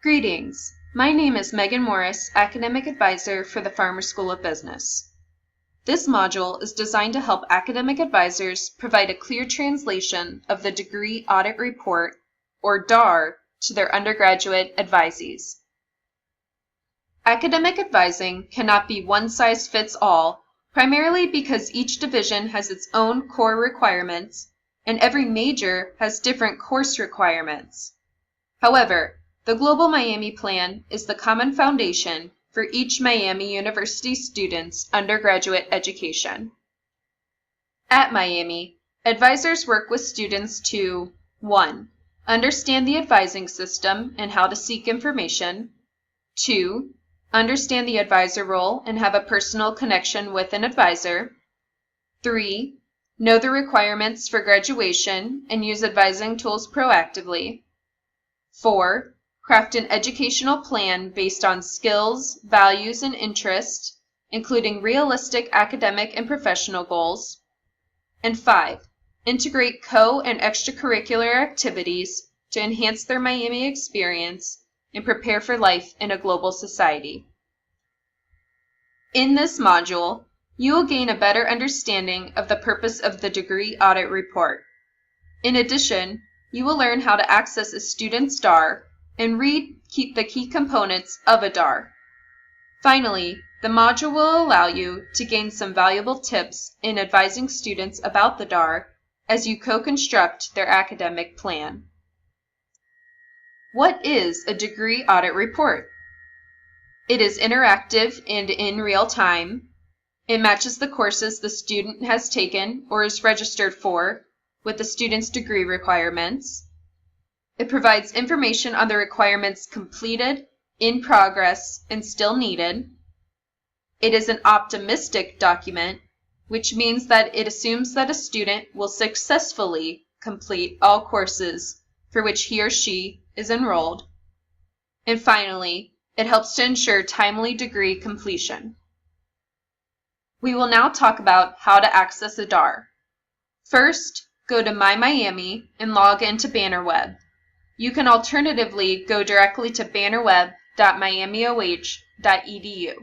Greetings. My name is Megan Morris, Academic Advisor for the Farmer School of Business. This module is designed to help academic advisors provide a clear translation of the Degree Audit Report, or DAR, to their undergraduate advisees. Academic advising cannot be one-size-fits-all, primarily because each division has its own core requirements, and every major has different course requirements. However, the Global Miami Plan is the common foundation for each Miami University student's undergraduate education. At Miami, advisors work with students to 1. Understand the advising system and how to seek information. 2. Understand the advisor role and have a personal connection with an advisor. 3. Know the requirements for graduation and use advising tools proactively. 4. Craft an educational plan based on skills, values, and interests, including realistic academic and professional goals. And 5. Integrate co- and extracurricular activities to enhance their Miami experience and prepare for life in a global society. In this module, you will gain a better understanding of the purpose of the Degree Audit Report. In addition, you will learn how to access a student's DAR and read the key components of a DAR. Finally, the module will allow you to gain some valuable tips in advising students about the DAR as you co-construct their academic plan. What is a Degree Audit Report? It is interactive and in real time. It matches the courses the student has taken or is registered for with the student's degree requirements. It provides information on the requirements completed, in progress, and still needed. It is an optimistic document, which means that it assumes that a student will successfully complete all courses for which he or she is enrolled. And finally, it helps to ensure timely degree completion. We will now talk about how to access a DAR. First, go to My Miami and log into BannerWeb. You can alternatively go directly to bannerweb.miamioh.edu.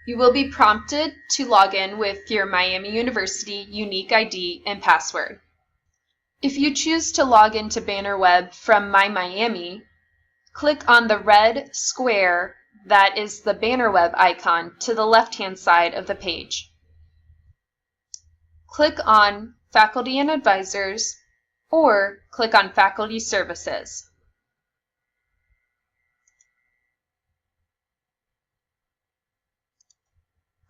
You will be prompted to log in with your Miami University unique ID and password. If you choose to log into BannerWeb from My Miami, click on the red square that is the BannerWeb icon to the left-hand side of the page. Click on Faculty and Advisors or click on Faculty Services.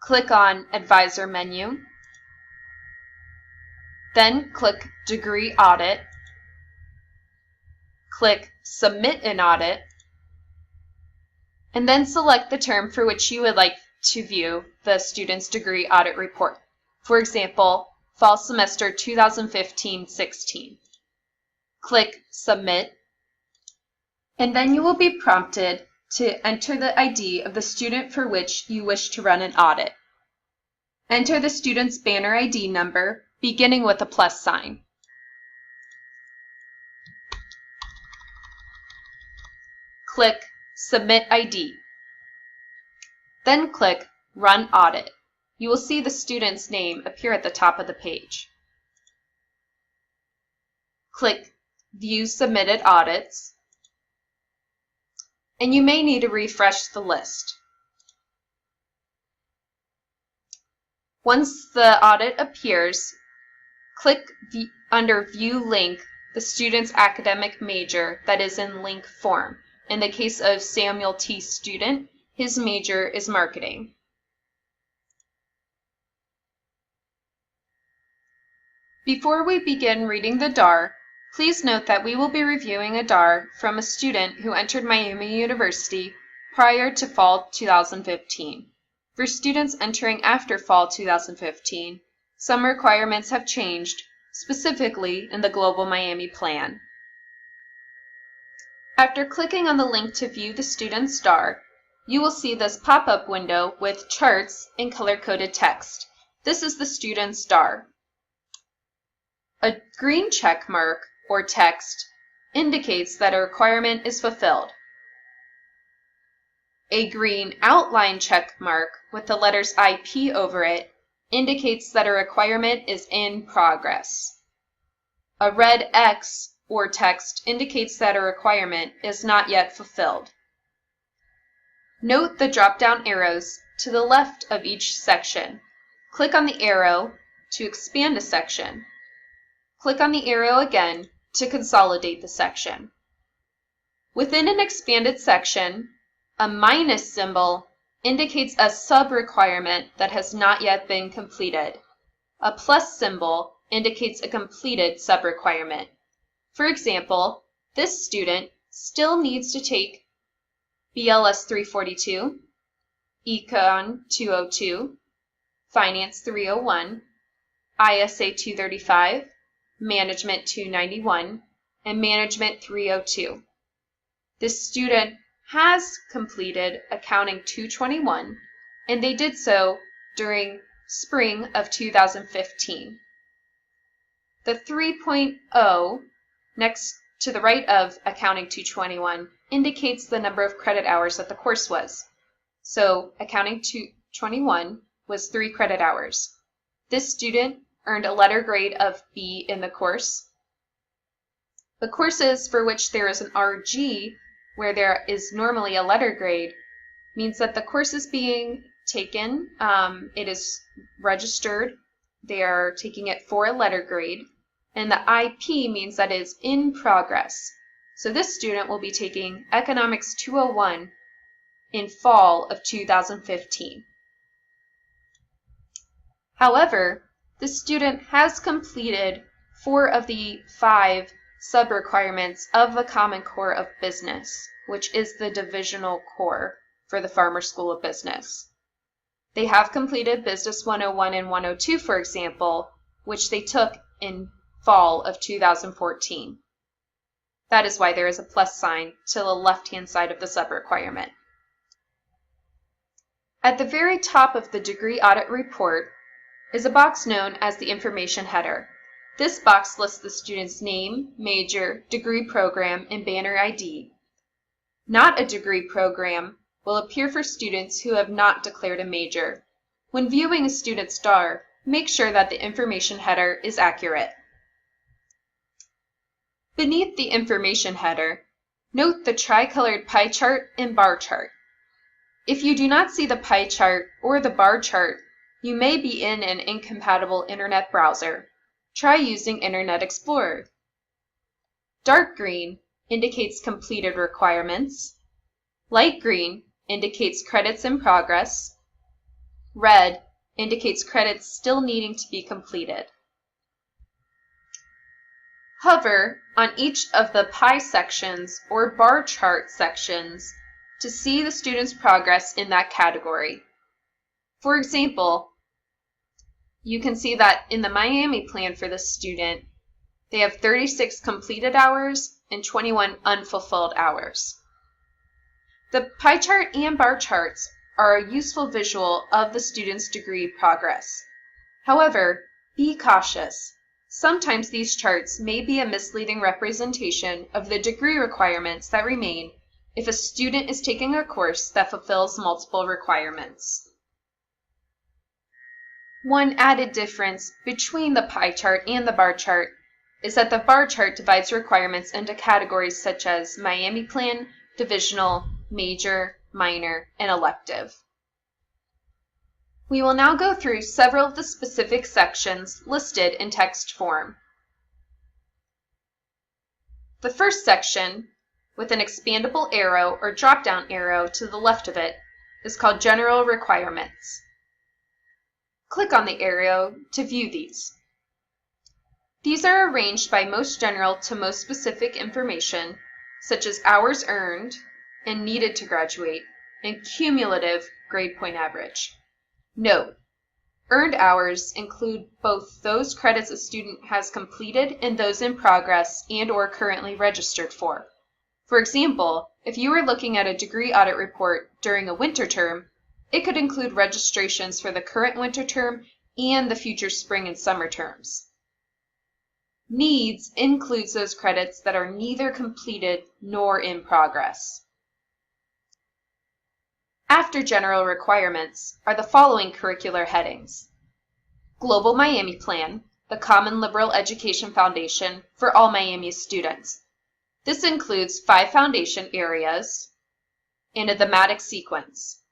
Click on Advisor menu, then click Degree Audit, click Submit an Audit, and then select the term for which you would like to view the student's degree audit report. For example, fall semester 2015-16. Click Submit, and then you will be prompted to enter the ID of the student for which you wish to run an audit. Enter the student's banner ID number, beginning with a plus sign. Click Submit ID. Then click Run Audit. You will see the student's name appear at the top of the page. Click View Submitted Audits, and you may need to refresh the list. Once the audit appears, click under View Link the student's academic major that is in link form. In the case of Samuel T. Student, his major is marketing. Before we begin reading the DAR, please note that we will be reviewing a DAR from a student who entered Miami University prior to fall 2015. For students entering after fall 2015, some requirements have changed, specifically in the Global Miami Plan. After clicking on the link to view the student's DAR, you will see this pop-up window with charts and color-coded text. This is the student's star. A green check mark or text indicates that a requirement is fulfilled. A green outline check mark with the letters IP over it indicates that a requirement is in progress. A red X or text indicates that a requirement is not yet fulfilled. Note the drop-down arrows to the left of each section. Click on the arrow to expand a section. Click on the arrow again to consolidate the section. Within an expanded section, a minus symbol indicates a sub-requirement that has not yet been completed. A plus symbol indicates a completed sub-requirement. For example, this student still needs to take BLS 342, Econ 202, Finance 301, ISA 235, Management 291, and Management 302. This student has completed Accounting 221, and they did so during spring of 2015. The 3.0 next to the right of Accounting 221 indicates the number of credit hours that the course was. So Accounting 221 was 3 credit hours. This student earned a letter grade of B in the course. The courses for which there is an RG, where there is normally a letter grade, means that the course is being taken, it is registered, they are taking it for a letter grade, and the IP means that it is in progress. So this student will be taking Economics 201 in fall of 2015. However, the student has completed 4 of the 5 sub-requirements of the Common Core of Business, which is the divisional core for the Farmer School of Business. They have completed Business 101 and 102, for example, which they took in fall of 2014. That is why there is a plus sign to the left-hand side of the sub-requirement. At the very top of the Degree Audit Report is a box known as the information header. This box lists the student's name, major, degree program, and banner ID. Not a degree program will appear for students who have not declared a major. When viewing a student's star, make sure that the information header is accurate. Beneath the information header, note the tricolored pie chart and bar chart. If you do not see the pie chart or the bar chart, you may be in an incompatible internet browser. Try using Internet Explorer. Dark green indicates completed requirements. Light green indicates credits in progress. Red indicates credits still needing to be completed. Hover on each of the pie sections or bar chart sections to see the student's progress in that category. For example, you can see that in the Miami plan for this student, they have 36 completed hours and 21 unfulfilled hours. The pie chart and bar charts are a useful visual of the student's degree progress. However, be cautious. Sometimes these charts may be a misleading representation of the degree requirements that remain if a student is taking a course that fulfills multiple requirements. One added difference between the pie chart and the bar chart is that the bar chart divides requirements into categories such as Miami Plan, Divisional, Major, Minor, and Elective. We will now go through several of the specific sections listed in text form. The first section, with an expandable arrow or drop-down arrow to the left of it, is called General Requirements. Click on the arrow to view these. These are arranged by most general to most specific information, such as hours earned and needed to graduate, and cumulative grade point average. Note: earned hours include both those credits a student has completed and those in progress and/or currently registered for. For example, if you were looking at a degree audit report during a winter term, it could include registrations for the current winter term and the future spring and summer terms. Needs includes those credits that are neither completed nor in progress. After general requirements are the following curricular headings: Global Miami Plan, the Common Liberal Education Foundation for all Miami students. This includes 5 foundation areas and a thematic sequence.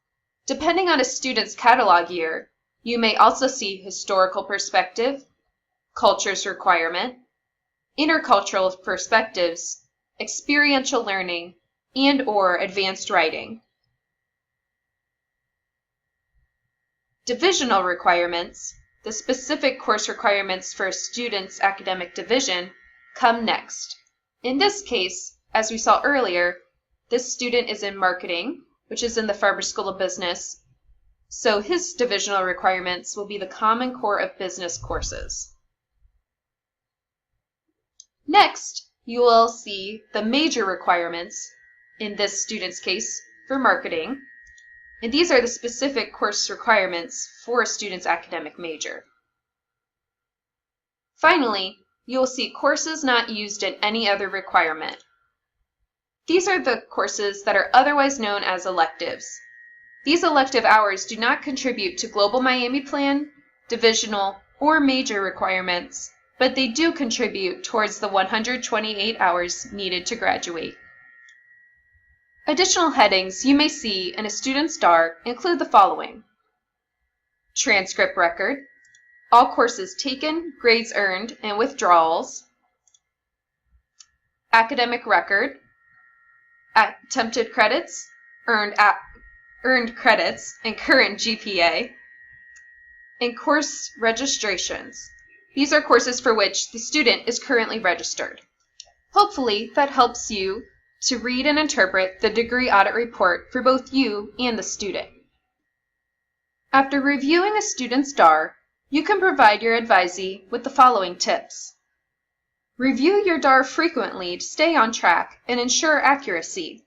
Depending on a student's catalog year, you may also see historical perspective, cultures requirement, intercultural perspectives, experiential learning, and/or advanced writing. Divisional requirements, the specific course requirements for a student's academic division, come next. In this case, as we saw earlier, this student is in marketing, which is in the Farber School of Business, so his divisional requirements will be the Common Core of Business courses. Next, you will see the major requirements, in this student's case, for marketing, and these are the specific course requirements for a student's academic major. Finally, you will see courses not used in any other requirement. These are the courses that are otherwise known as electives. These elective hours do not contribute to Global Miami Plan, divisional, or major requirements, but they do contribute towards the 128 hours needed to graduate. Additional headings you may see in a student's DAR include the following: transcript record, all courses taken, grades earned, and withdrawals, academic record, attempted credits, earned credits, and current GPA, and course registrations. These are courses for which the student is currently registered. Hopefully that helps you to read and interpret the Degree Audit Report for both you and the student. After reviewing a student's DAR, you can provide your advisee with the following tips. Review your DAR frequently to stay on track and ensure accuracy.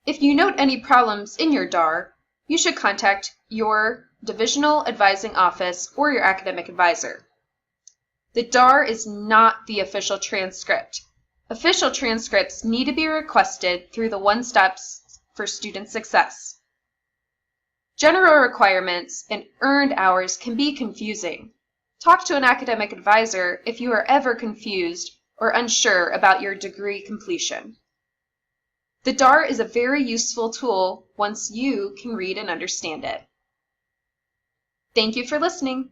If you note any problems in your DAR, you should contact your divisional advising office or your academic advisor. The DAR is not the official transcript. Official transcripts need to be requested through the one-steps for student success. General requirements and earned hours can be confusing. Talk to an academic advisor if you are ever confused or unsure about your degree completion. The DAR is a very useful tool once you can read and understand it. Thank you for listening.